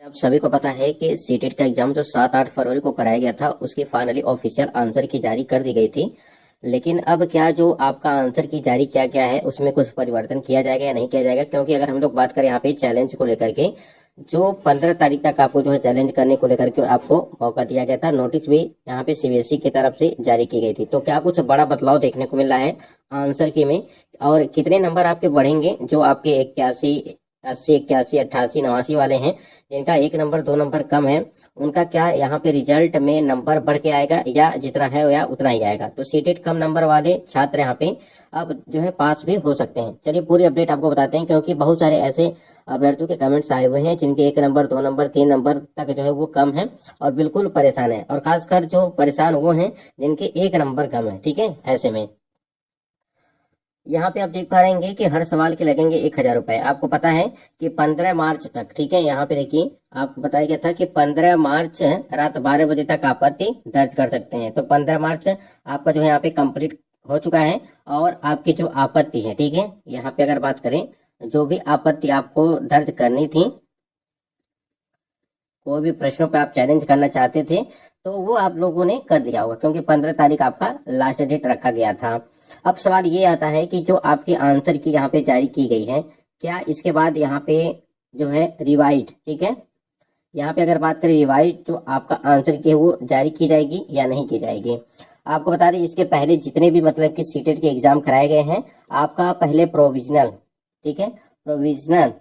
अब सभी को पता है कि सीटेट का एग्जाम जो 7-8 फरवरी को कराया गया था उसकी फाइनली ऑफिशियल आंसर की जारी कर दी गई थी। लेकिन अब क्या जो आपका आंसर की जारी किया गया है उसमें कुछ परिवर्तन किया जाएगा या नहीं किया जाएगा, क्योंकि अगर हम लोग बात करें यहाँ पे चैलेंज को लेकर के, जो 15 तारीख तक आपको जो है चैलेंज करने को लेकर के आपको मौका दिया गया था, नोटिस भी यहाँ पे सीबीएसई की तरफ से जारी की गई थी। तो क्या कुछ बड़ा बदलाव देखने को मिल रहा है आंसर की में, और कितने नंबर आपके बढ़ेंगे जो आपके 81, 80, 81, 88, 89 वाले हैं, जिनका 1 नंबर 2 नंबर कम है, उनका क्या यहाँ पे रिजल्ट में नंबर बढ़ के आएगा या जितना है या उतना ही आएगा। तो सीटेट कम नंबर वाले छात्र यहाँ पे अब जो है पास भी हो सकते हैं। चलिए पूरी अपडेट आपको बताते हैं, क्योंकि बहुत सारे ऐसे अभ्यर्थियों के कमेंट्स आए हुए हैं जिनके 1 नंबर 2 नंबर 3 नंबर तक जो है वो कम है और बिल्कुल परेशान है, और खासकर जो परेशान वो हैं जिनके 1 नंबर कम है। ठीक है, ऐसे में यहाँ पे आप देख पा रहेंगे कि हर सवाल के लगेंगे 1000 रुपए। आपको पता है कि 15 मार्च तक, ठीक है, यहाँ पे देखिए आपको बताया गया था कि 15 मार्च रात 12 बजे तक आपत्ति दर्ज कर सकते हैं। तो 15 मार्च आपका जो है यहाँ पे कंप्लीट हो चुका है, और आपकी जो आपत्ति है, ठीक है, यहाँ पे अगर बात करें जो भी आपत्ति आपको दर्ज करनी थी, कोई भी प्रश्नों पे आप चैलेंज करना चाहते थे, तो वो आप लोगों ने कर दिया होगा, क्योंकि 15 तारीख आपका लास्ट डेट रखा गया था। अब सवाल ये आता है कि जो आपकी आंसर की यहाँ पे जारी की गई है, क्या इसके बाद यहाँ पे जो है रिवाइज, ठीक है, यहाँ पे अगर बात करें रिवाइज, जो आपका आंसर की है वो जारी की जाएगी या नहीं की जाएगी। आपको बता दें इसके पहले जितने भी मतलब कि सीटेट के एग्जाम कराए गए हैं, आपका पहले प्रोविजनल, ठीक है, प्रोविजनल,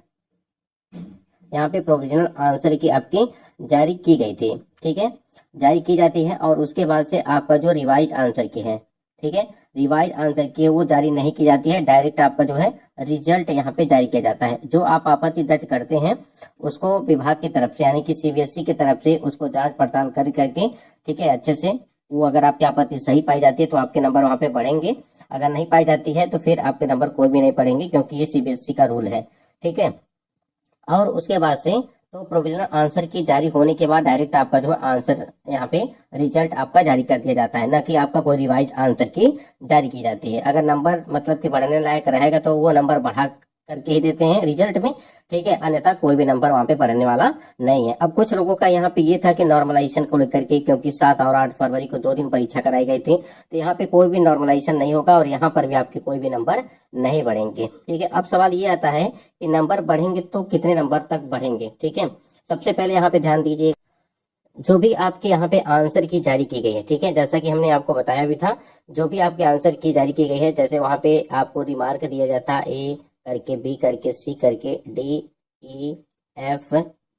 यहाँ पे प्रोविजनल आंसर की आपकी जारी की गई थी, ठीक है, जारी की जाती है, और उसके बाद से आपका जो रिवाइज आंसर की है, ठीक है, रिवाइज आंसर की है वो जारी नहीं की जाती है, डायरेक्ट आपका जो है रिजल्ट यहाँ पे जारी किया जाता है। जो आप आपत्ति दर्ज करते हैं उसको विभाग की तरफ से, यानी कि सीबीएसई की तरफ से उसको जांच पड़ताल कर करके, ठीक है, अच्छे से वो अगर आपकी आपत्ति सही पाई जाती है तो आपके नंबर वहां पे बढ़ेंगे, अगर नहीं पाई जाती है तो फिर आपके नंबर कोई भी नहीं पड़ेंगे, क्योंकि ये सीबीएसई का रूल है। ठीक है, और उसके बाद से तो प्रोविजनल आंसर की जारी होने के बाद डायरेक्ट आपका जो आंसर यहाँ पे रिजल्ट आपका जारी कर दिया जाता है, ना कि आपका कोई रिवाइज आंसर की जारी की जाती है। अगर नंबर मतलब कि बढ़ने लायक रहेगा तो वो नंबर बढ़ा करके ही देते हैं रिजल्ट में, ठीक है, अन्यथा कोई भी नंबर वहां पे बढ़ने वाला नहीं है। अब कुछ लोगों का यहाँ पे ये था कि नॉर्मलाइजेशन को लेकर के, क्योंकि 7 और 8 फरवरी को 2 दिन परीक्षा कराई गई थी, तो यहाँ पे कोई भी नॉर्मलाइजेशन नहीं होगा और यहाँ पर भी आपके कोई भी नंबर नहीं बढ़ेंगे। ठीक है, अब सवाल ये आता है कि नंबर बढ़ेंगे तो कितने नंबर तक बढ़ेंगे। ठीक है, सबसे पहले यहाँ पे ध्यान दीजिए, जो भी आपके यहाँ पे आंसर की जारी की गई है, ठीक है, जैसा कि हमने आपको बताया भी था, जो भी आपके आंसर की जारी की गई है, जैसे वहां पे आपको रिमार्क दिया जाता ए करके, बी करके, सी करके, डी, ई, एफ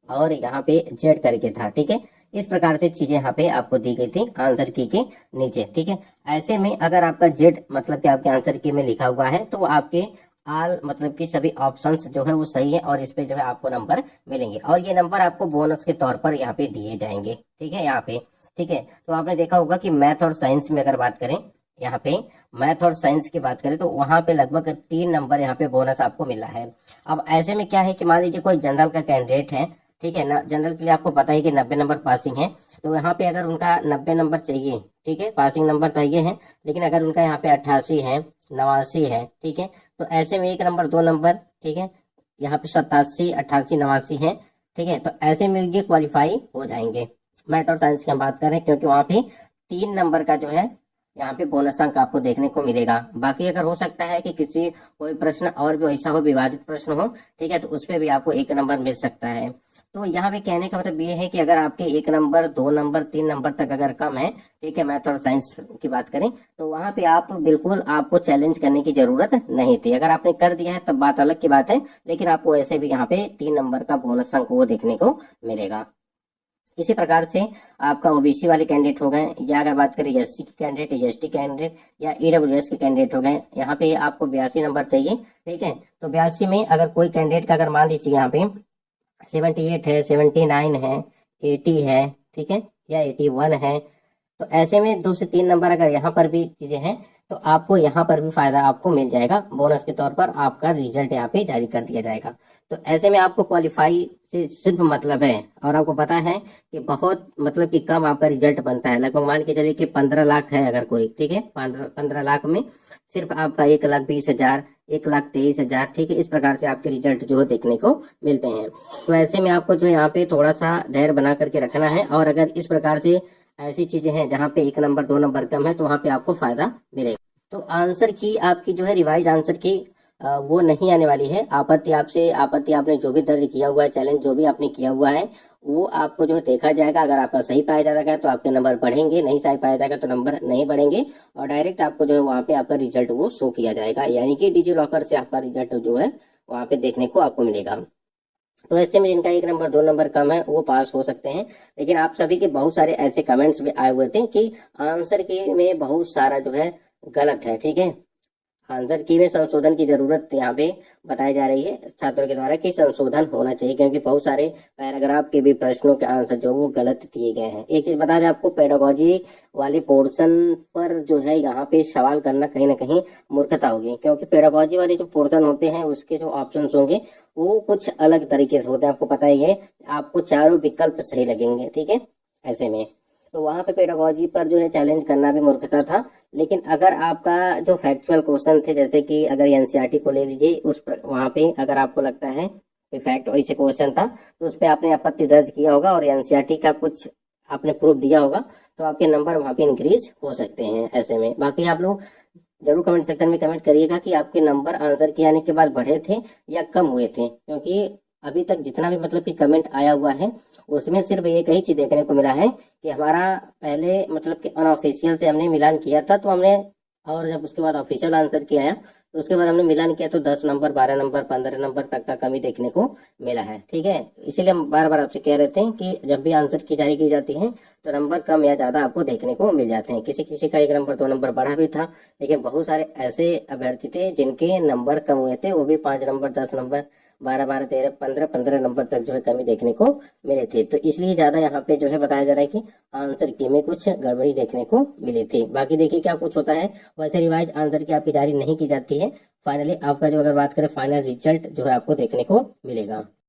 और यहाँ पे जेड करके था। ठीक है, इस प्रकार से चीजें यहाँ पे आपको दी गई थी आंसर की के नीचे। ठीक है, ऐसे में अगर आपका जेड मतलब कि आपके आंसर की में लिखा हुआ है तो आपके आल मतलब कि सभी ऑप्शंस जो है वो सही है, और इस पे जो है आपको नंबर मिलेंगे, और ये नंबर आपको बोनस के तौर पर यहाँ पे दिए जाएंगे। ठीक है, यहाँ पे, ठीक है, तो आपने देखा होगा कि मैथ और साइंस में अगर बात करें, यहाँ पे मैथ और साइंस की बात करें तो वहां पे लगभग 3 नंबर यहाँ पे बोनस आपको मिला है। अब ऐसे में क्या है कि मान लीजिए कोई जनरल का कैंडिडेट है, ठीक है ना, जनरल के लिए आपको पता है कि 90 नंबर पासिंग है, तो यहाँ पे अगर उनका 90 नंबर चाहिए, ठीक है, पासिंग नंबर तो ये है, लेकिन अगर उनका यहाँ पे 88 है, 89 है, ठीक है, तो ऐसे में 1 नंबर 2 नंबर, ठीक है, यहाँ पे 87, 88, 89 है, ठीक है, तो ऐसे में ये क्वालिफाई हो जाएंगे। मैथ और साइंस की हम बात करें, क्योंकि वहां पे 3 नंबर का जो है यहाँ पे बोनस अंक आपको देखने को मिलेगा। बाकी अगर हो सकता है कि किसी कोई प्रश्न और भी ऐसा हो, विवादित प्रश्न हो, ठीक है, तो उसपे भी आपको 1 नंबर मिल सकता है। तो यहाँ पे कहने का मतलब ये है कि अगर आपके 1 नंबर 2 नंबर 3 नंबर तक अगर कम है, ठीक है, मैथ और साइंस की बात करें, तो वहां पे आप बिल्कुल आपको चैलेंज करने की जरूरत नहीं थी। अगर आपने कर दिया है तब बात अलग की बात है, लेकिन आपको ऐसे भी यहाँ पे 3 नंबर का बोनस अंक वो देखने को मिलेगा। इसी प्रकार से आपका ओबीसी वाले कैंडिडेट हो गए, या अगर बात करें एससी के कैंडिडेट, एसटी कैंडिडेट या ईडब्ल्यूएस के कैंडिडेट हो गए, यहाँ पे आपको 82 नंबर चाहिए। ठीक है, तो 82 में अगर कोई कैंडिडेट का अगर मान लीजिए यहाँ पे 78 है, 79 है, 80 है, ठीक है, या 81 है, तो ऐसे में 2 से 3 नंबर अगर यहाँ पर भी चीजें हैं तो आपको यहाँ पर भी फायदा आपको मिल जाएगा, बोनस के तौर पर आपका रिजल्ट यहाँ पे जारी कर दिया जाएगा। तो ऐसे में आपको क्वालिफाई से सिर्फ मतलब है, और आपको पता है कि बहुत मतलब कि कम आपका रिजल्ट बनता है। लगभग मान के चलिए कि 15 लाख है अगर कोई, ठीक है, 15 लाख में सिर्फ आपका 1,20,000, 1,23,000, ठीक है, इस प्रकार से आपके रिजल्ट जो है देखने को मिलते हैं। तो ऐसे में आपको जो यहाँ पे थोड़ा सा धैर्य बना करके रखना है, और अगर इस प्रकार से ऐसी चीजें हैं जहाँ पे 1 नंबर 2 नंबर कम है तो वहाँ पे आपको फायदा मिलेगा। तो आंसर की आपकी जो है रिवाइज आंसर की वो नहीं आने वाली है। आपत्ति आपने जो भी दर्ज किया हुआ है, चैलेंज जो भी आपने किया हुआ है, वो आपको जो है देखा जाएगा। अगर आपका सही पाया जाएगा तो आपके नंबर बढ़ेंगे, नहीं सही पाया जाएगा तो नंबर नहीं बढ़ेंगे, और डायरेक्ट आपको जो है वहाँ पे आपका रिजल्ट वो शो किया जाएगा, यानी कि डिजी लॉकर से आपका रिजल्ट जो है वहाँ पे देखने को आपको मिलेगा। तो ऐसे में जिनका 1 नंबर 2 नंबर कम है वो पास हो सकते हैं। लेकिन आप सभी के बहुत सारे ऐसे कमेंट्स भी आए हुए थे कि आंसर की में बहुत सारा जो है गलत है, ठीक है, आंसर की में संशोधन की जरूरत यहाँ पे बताई जा रही है छात्रों के द्वारा कि संशोधन होना चाहिए, क्योंकि बहुत सारे पैराग्राफ के भी प्रश्नों के आंसर जो वो गलत दिए गए हैं। एक चीज बता दें आपको, पेडागोजी वाली पोर्शन पर जो है यहाँ पे सवाल करना कहीं ना कहीं मूर्खता होगी, क्योंकि पेडागोजी वाले जो पोर्शन होते हैं उसके जो ऑप्शन होंगे वो कुछ अलग तरीके से होते हैं, आपको पता ही है, आपको चारों विकल्प सही लगेंगे, ठीक है। ऐसे में तो वहां पे पेडागोजी पर जो है चैलेंज करना भी मूर्खता था। लेकिन अगर आपका जो फैक्चुअल क्वेश्चन थे, जैसे कि अगर एनसीईआरटी को ले लीजिए, उस वहां पे अगर आपको लगता है कि फैक्ट वैसे क्वेश्चन था तो उस पर आपने आपत्ति दर्ज किया होगा और एनसीईआरटी का कुछ आपने प्रूफ दिया होगा, तो आपके नंबर वहां पे इंक्रीज हो सकते हैं। ऐसे में बाकी आप लोग जरूर कमेंट सेक्शन में कमेंट करिएगा कि आपके नंबर आंसर के आने के बाद बढ़े थे या कम हुए थे, क्योंकि अभी तक जितना भी मतलब कि कमेंट आया हुआ है उसमें सिर्फ एक ही चीज देखने को मिला है कि हमारा पहले मतलब कि अनऑफिशियल से हमने मिलान किया था, तो हमने, और जब उसके बाद ऑफिशियल आंसर किया आया तो उसके बाद हमने मिलान किया तो 10 नंबर 12 नंबर 15 नंबर तक का कमी देखने को मिला है, ठीक है। इसीलिए हम बार बार आपसे कह रहे थे कि जब भी आंसर की जारी की जाती है तो नंबर कम या ज्यादा आपको देखने को मिल जाते हैं। किसी किसी का 1 नंबर 2 नंबर बढ़ा भी था, लेकिन बहुत सारे ऐसे अभ्यर्थी थे जिनके नंबर कम हुए थे, वो भी 5 नंबर 10 नंबर 12 12 13 15 15 नंबर तक जो है कमी देखने को मिले थे। तो इसलिए ज्यादा यहाँ पे जो है बताया जा रहा है कि आंसर की में कुछ गड़बड़ी देखने को मिली थी। बाकी देखिए क्या कुछ होता है। वैसे रिवाइज आंसर की आपकी जारी नहीं की जाती है। फाइनली आपका जो अगर बात करें फाइनल रिजल्ट जो है आपको देखने को मिलेगा।